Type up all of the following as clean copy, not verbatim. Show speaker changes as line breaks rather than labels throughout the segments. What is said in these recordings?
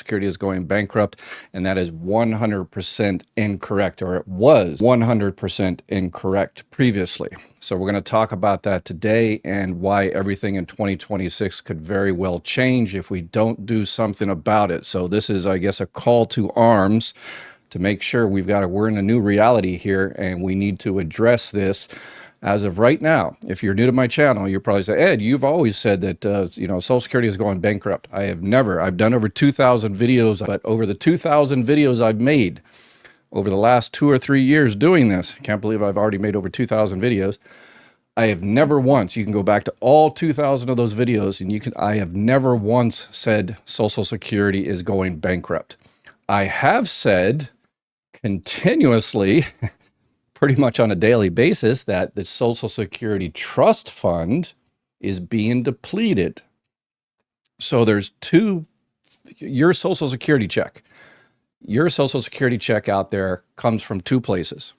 Security is going bankrupt, and that is 100% incorrect, or it was 100% incorrect previously. So we're going to talk about that today and why everything in 2026 could very well change if we don't do something about it. So this is, I guess, a call to arms to make sure we're in a new reality here, and we need to address this. As of right now, if you're new to my channel, you're probably say, Ed, you've always said that, Social Security is going bankrupt. I have never. I've done over 2,000 videos, but over the 2,000 videos I've made over the last 2 or 3 years doing this, I can't believe I've already made over 2,000 videos. I have never once, you can go back to all 2,000 of those videos, and I have never once said Social Security is going bankrupt. I have said continuously, pretty much on a daily basis, that the Social Security Trust Fund is being depleted. So there's your Social Security check. Your Social Security check out there comes from two places.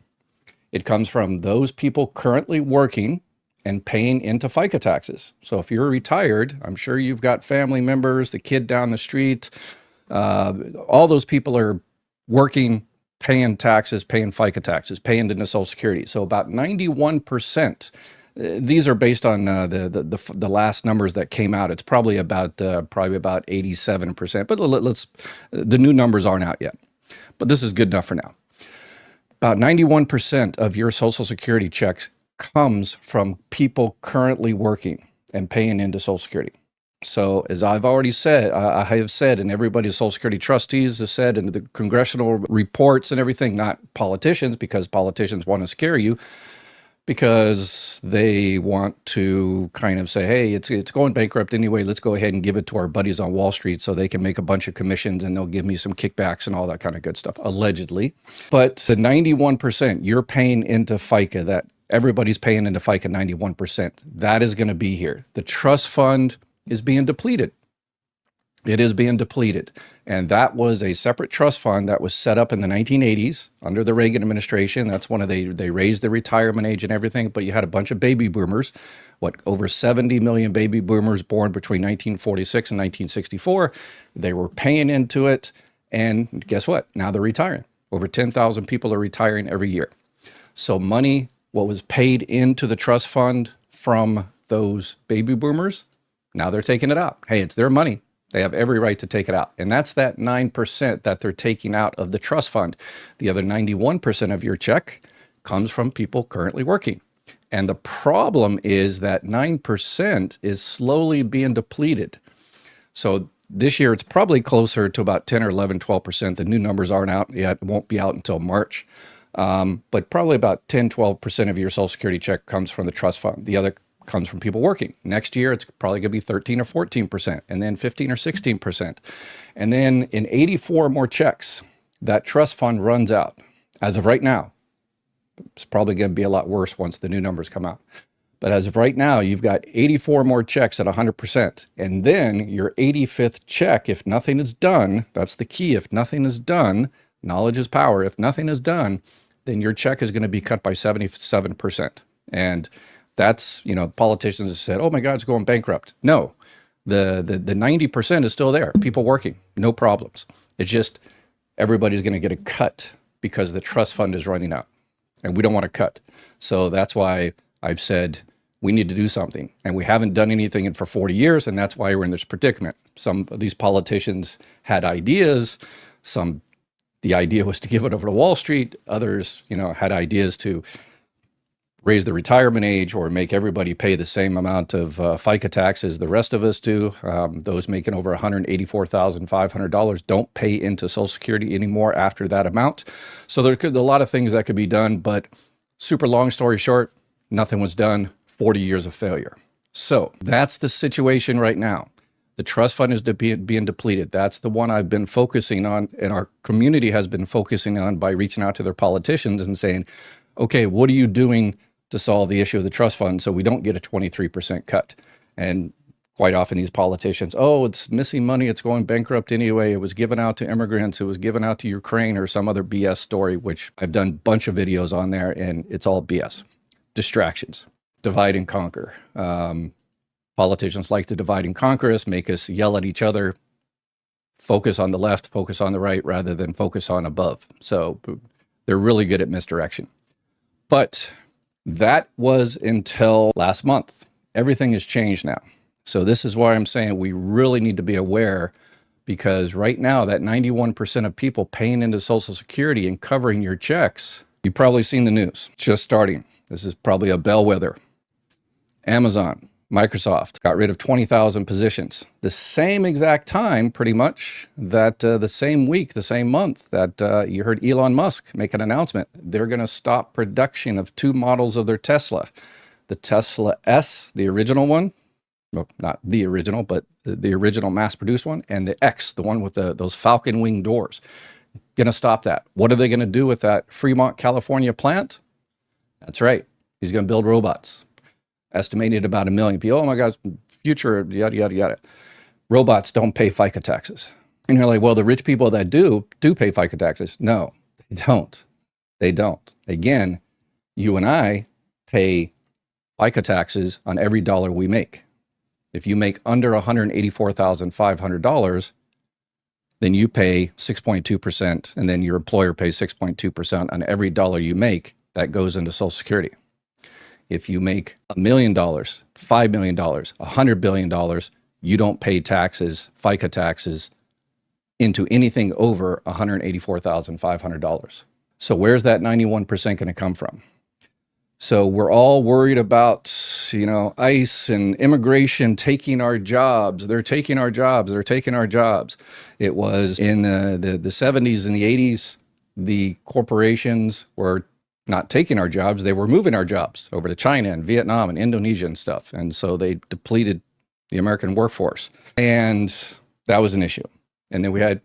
It comes from those people currently working and paying into FICA taxes. So if you're retired, I'm sure you've got family members, the kid down the street, all those people are working, paying taxes, paying FICA taxes, paying into Social Security. So about 91%. These are based on the last numbers that came out. It's probably about 87%. But the new numbers aren't out yet. But this is good enough for now. About 91% of your Social Security checks comes from people currently working and paying into Social Security. So as I've already said, I have said, and everybody's Social Security trustees has said, and the congressional reports and everything, not politicians, because politicians want to scare you, because they want to kind of say, hey, it's going bankrupt anyway, let's go ahead and give it to our buddies on Wall Street so they can make a bunch of commissions and they'll give me some kickbacks and all that kind of good stuff, allegedly. But the 91% you're paying into FICA, that everybody's paying into FICA 91%, that is going to be here. The trust fund is being depleted. It is being depleted. And that was a separate trust fund that was set up in the 1980s under the Reagan administration. That's when they raised the retirement age and everything, but you had a bunch of baby boomers, over 70 million baby boomers born between 1946 and 1964. They were paying into it, and guess what? Now they're retiring. Over 10,000 people are retiring every year. So money, what was paid into the trust fund from those baby boomers, now they're taking it out. Hey, it's their money. They have every right to take it out. And that's that 9% that they're taking out of the trust fund. The other 91% of your check comes from people currently working. And the problem is that 9% is slowly being depleted. So this year, it's probably closer to about 10 or 11, 12%. The new numbers aren't out yet. It won't be out until March. But probably about 10, 12% of your Social Security check comes from the trust fund. The other comes from people working. Next year, it's probably going to be 13 or 14%, and then 15 or 16%. And then in 84 more checks, that trust fund runs out. As of right now, it's probably going to be a lot worse once the new numbers come out. But as of right now, you've got 84 more checks at 100%. And then your 85th check, if nothing is done, that's the key. If nothing is done, knowledge is power. If nothing is done, then your check is going to be cut by 77%. And that's, politicians have said, oh my God, it's going bankrupt. No, the 90% is still there. People working, no problems. It's just everybody's going to get a cut because the trust fund is running out and we don't want to cut. So that's why I've said we need to do something, and we haven't done anything for 40 years. And that's why we're in this predicament. Some of these politicians had ideas. The idea was to give it over to Wall Street. Others, had ideas to raise the retirement age or make everybody pay the same amount of FICA tax as the rest of us do. Those making over $184,500 don't pay into Social Security anymore after that amount. So there could be a lot of things that could be done, but super long story short, nothing was done. 40 years of failure. So that's the situation right now. The trust fund is being depleted. That's the one I've been focusing on, and our community has been focusing on by reaching out to their politicians and saying, okay, what are you doing to solve the issue of the trust fund so we don't get a 23% cut? And quite often these politicians, oh, it's missing money, it's going bankrupt anyway, it was given out to immigrants, it was given out to Ukraine, or some other BS story, which I've done a bunch of videos on there, and it's all BS. Distractions. Divide and conquer. Politicians like to divide and conquer us, make us yell at each other, focus on the left, focus on the right, rather than focus on above. So they're really good at misdirection. But that was until last month. Everything has changed now. So this is why I'm saying we really need to be aware, because right now that 91% of people paying into Social Security and covering your checks, you've probably seen the news, just starting. This is probably a bellwether. Amazon, Microsoft got rid of 20,000 positions. The same exact time, pretty much, that the same week, the same month that you heard Elon Musk make an announcement. They're going to stop production of 2 models of their Tesla. The Tesla S, the original one, well, not the original, but the original mass-produced one, and the X, the one with those falcon wing doors. Going to stop that. What are they going to do with that Fremont, California plant? That's right. He's going to build robots. Estimated about 1 million people. Oh my God, future, yada, yada, yada. Robots don't pay FICA taxes. And you're like, well, the rich people that do pay FICA taxes. No, they don't. They don't. Again, you and I pay FICA taxes on every dollar we make. If you make under $184,500, then you pay 6.2%, and then your employer pays 6.2% on every dollar you make that goes into Social Security. If you make $1 million, $5 million, $100 billion, you don't pay taxes, FICA taxes, into anything over $184,500. So where's that 91% going to come from? So we're all worried about, ICE and immigration taking our jobs. They're taking our jobs. They're taking our jobs. It was in the 70s and the 80s, the corporations were not taking our jobs. They were moving our jobs over to China and Vietnam and Indonesia and stuff. And so they depleted the American workforce. And that was an issue. And then we had,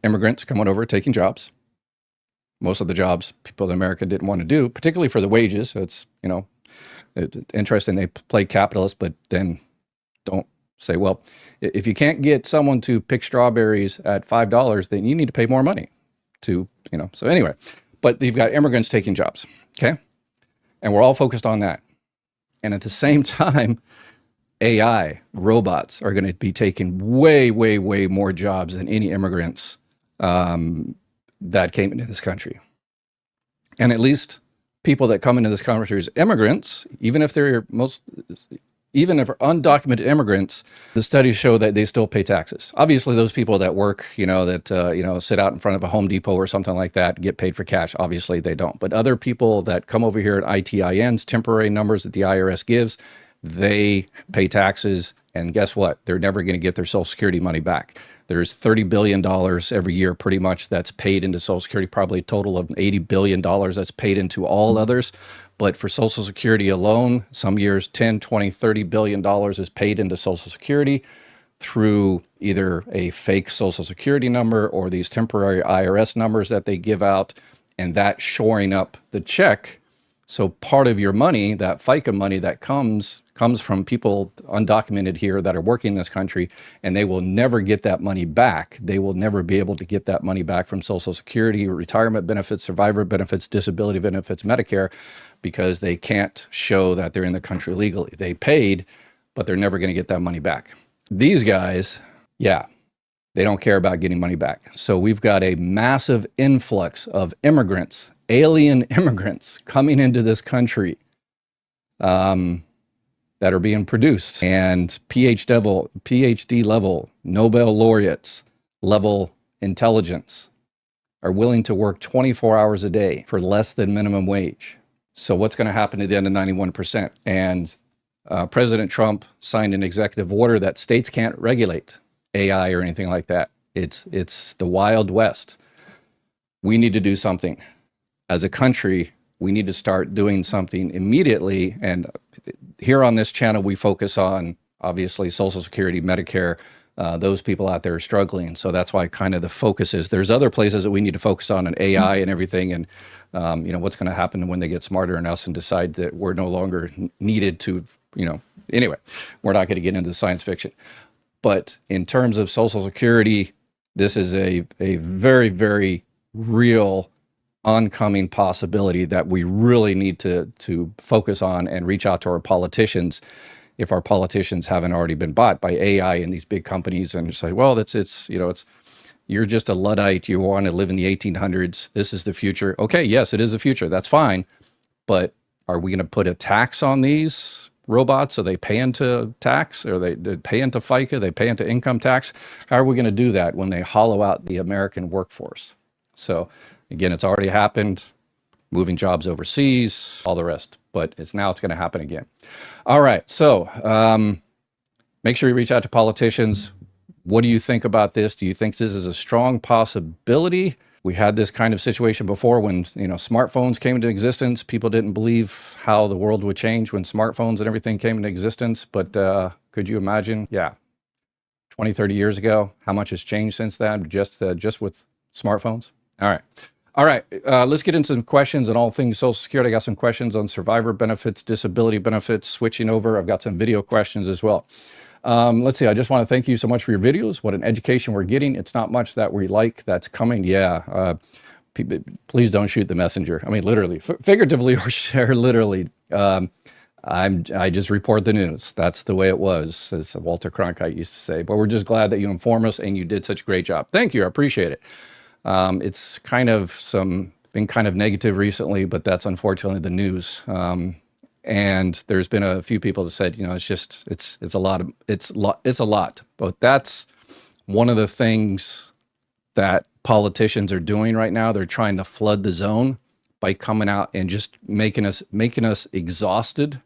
immigrants coming over, taking jobs. Most of the jobs people in America didn't want to do, particularly for the wages. So it's, interesting. They play capitalist, but then don't say, well, if you can't get someone to pick strawberries at $5, then you need to pay more money to, So anyway, but you've got immigrants taking jobs, okay? And we're all focused on that. And at the same time, AI, robots are going to be taking way, way, way more jobs than any immigrants that came into this country. And at least people that come into this country as immigrants, even if they're undocumented immigrants, the studies show that they still pay taxes. Obviously, those people that work, that sit out in front of a Home Depot or something like that, get paid for cash. Obviously, they don't. But other people that come over here at ITINs, temporary numbers that the IRS gives, they pay taxes. And guess what? They're never going to get their Social Security money back. There's $30 billion every year, pretty much, that's paid into Social Security, probably a total of $80 billion that's paid into all others. But for Social Security alone, some years, 10, 20, $30 billion is paid into Social Security through either a fake Social Security number or these temporary IRS numbers that they give out, and that shoring up the check. So part of your money, that FICA money that comes from people undocumented here that are working in this country, and they will never get that money back. They will never be able to get that money back from Social Security, retirement benefits, survivor benefits, disability benefits, Medicare, because they can't show that they're in the country legally. They paid, but they're never going to get that money back. These guys, they don't care about getting money back. So we've got a massive influx of immigrants, alien immigrants coming into this country that are being produced, and PhD level, Nobel laureates level intelligence are willing to work 24 hours a day for less than minimum wage. So what's going to happen at the end of 91%? And President Trump signed an executive order that states can't regulate AI or anything like that. It's the Wild West. We need to do something. As a country, we need to start doing something immediately. And here on this channel, we focus on, obviously, Social Security, Medicare, those people out there are struggling. So that's why kind of the focus is. There's other places that we need to focus on AI and everything, and what's going to happen when they get smarter than us and decide that we're no longer needed to, anyway, we're not going to get into science fiction. But in terms of Social Security, this is a very, very real oncoming possibility that we really need to focus on and reach out to our politicians if our politicians haven't already been bought by AI and these big companies and say, well, you're just a Luddite. You want to live in the 1800s. This is the future. Okay, yes, it is the future. That's fine. But are we going to put a tax on these robots? Are they pay into tax? Or they pay into FICA? They pay into income tax? How are we going to do that when they hollow out the American workforce? So again, it's already happened, moving jobs overseas, all the rest, but it's going to happen again. All right. So make sure you reach out to politicians. What do you think about this? Do you think this is a strong possibility? We had this kind of situation before when, smartphones came into existence. People didn't believe how the world would change when smartphones and everything came into existence. But could you imagine? Yeah. 20, 30 years ago, how much has changed since then, just with smartphones? All right. Let's get into some questions on all things Social Security. I got some questions on survivor benefits, disability benefits, switching over. I've got some video questions as well. Let's see. I just want to thank you so much for your videos. What an education we're getting. It's not much that we like that's coming. Yeah. Please don't shoot the messenger. I mean, literally, figuratively, or literally. I just report the news. That's the way it was, as Walter Cronkite used to say. But we're just glad that you inform us and you did such a great job. Thank you. I appreciate it. It's kind of been kind of negative recently, but that's unfortunately the news. And there's been a few people that said, it's a lot. But that's one of the things that politicians are doing right now. They're trying to flood the zone by coming out and just making us exhausted.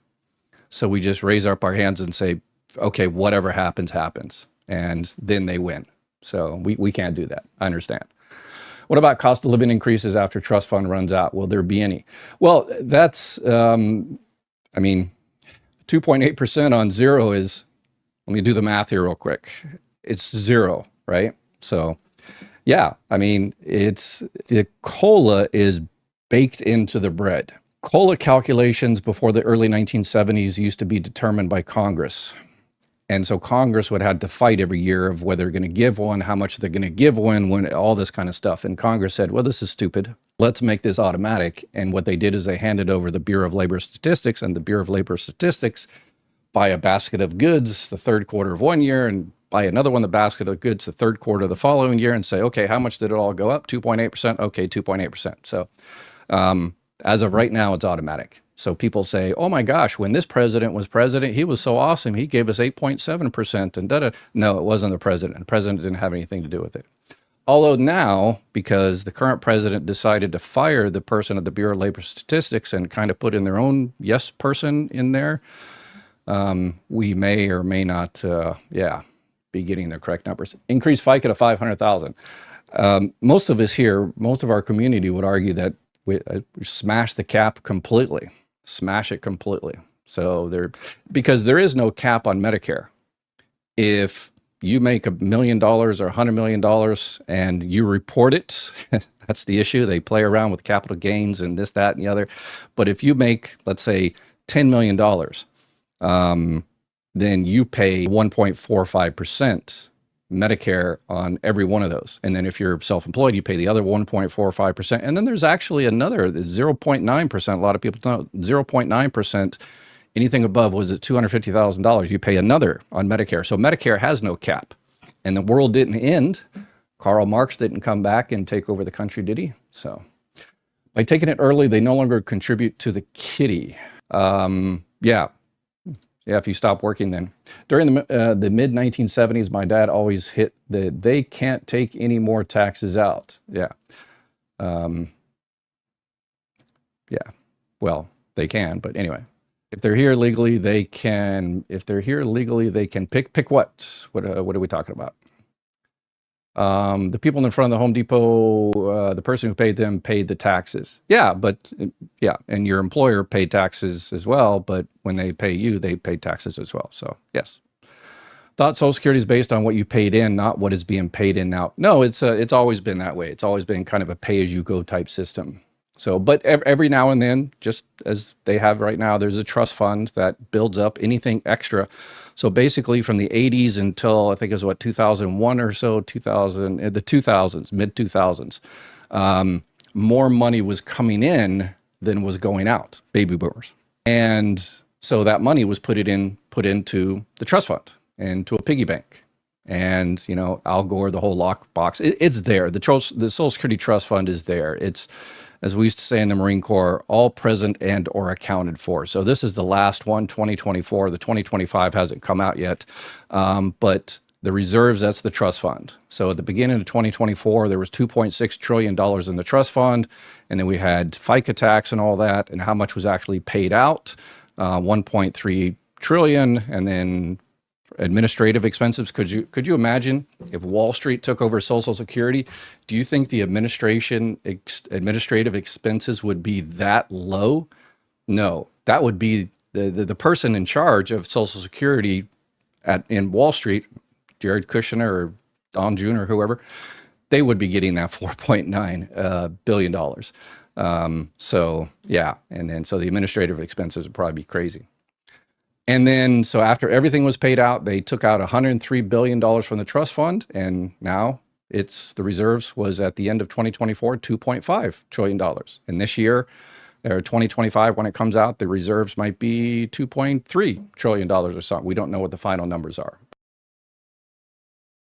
So we just raise up our hands and say, okay, whatever happens, happens. And then they win. So we can't do that. I understand. What about cost of living increases after trust fund runs out? Will there be any? Well, that's, 2.8% on zero is, let me do the math here real quick. It's zero, right? So yeah, the COLA is baked into the bread. COLA calculations before the early 1970s used to be determined by Congress. And so Congress would have to fight every year of whether they're going to give one, how much they're going to give one, when all this kind of stuff. And Congress said, well, this is stupid. Let's make this automatic. And what they did is they handed over the Bureau of Labor Statistics, and the Bureau of Labor Statistics buy a basket of goods the third quarter of one year and buy another one, the basket of goods the third quarter of the following year, and say, okay, how much did it all go up? 2.8%. Okay, 2.8%. So as of right now, it's automatic. So people say, oh my gosh, when this president was president, he was so awesome. He gave us 8.7% and da-da. No, it wasn't the president. The president didn't have anything to do with it. Although now, because the current president decided to fire the person at the Bureau of Labor Statistics and kind of put in their own yes person in there, we may or may not, be getting the correct numbers. Increase FICA to 500,000. Most of us here, most of our community would argue that we smash the cap completely. Smash it completely. So because there is no cap on Medicare. If you make $1 million or $100 million and you report it, that's the issue. They play around with capital gains and this, that, and the other. But if you make, let's say, $10 million, then you pay 1.45% Medicare on every one of those. And then if you're self-employed, you pay the other 1.45%. And then there's actually another 0.9%. A lot of people don't know, 0.9%. Anything above, was it $250,000? You pay another on Medicare. So Medicare has no cap. And the world didn't end. Karl Marx didn't come back and take over the country, did he? So by taking it early, they no longer contribute to the kitty. Yeah, if you stop working then. During the mid-1970s, my dad always hit they can't take any more taxes out. Yeah. Well, they can, but anyway. If they're here legally, they can. If they're here legally, they can pick what? What are we talking about? The people in front of the Home Depot, the person who paid them paid the taxes. Yeah, and your employer paid taxes as well, but when they pay you, they pay taxes as well. So yes. Thought Social Security is based on what you paid in, not what is being paid in now. No, it's always been that way. It's always been kind of a pay-as-you-go type system. So, but every now and then, just as they have right now, there's a trust fund that builds up anything extra. So basically from the 80s until I think it was 2001 or so, the 2000s, mid 2000s, more money was coming in than was going out, baby boomers. And So that money was put into the trust fund and to a piggy bank. And, you know, Al Gore, the whole lockbox, it's there. The Social Security Trust Fund is there. It's, as we used to say in the Marine Corps, all present and or accounted for. So this is the last one, 2024. The 2025 hasn't come out yet. But the reserves, that's the trust fund. So at the beginning of 2024, there was $2.6 trillion in the trust fund. And then we had FICA tax and all that. And how much was actually paid out? 1.3 trillion. And then administrative expenses. Could you imagine if Wall Street took over Social Security? Do you think the administrative expenses would be that low? No, that would be the person in charge of Social Security in Wall Street, Jared Kushner or Don Jr. or whoever. They would be getting that $4.9 billion. So yeah, and then so the administrative expenses would probably be crazy. And then, so after everything was paid out, they took out $103 billion from the trust fund. And now the reserves was at the end of 2024, $2.5 trillion. And this year, or 2025, when it comes out, the reserves might be $2.3 trillion or something. We don't know what the final numbers are.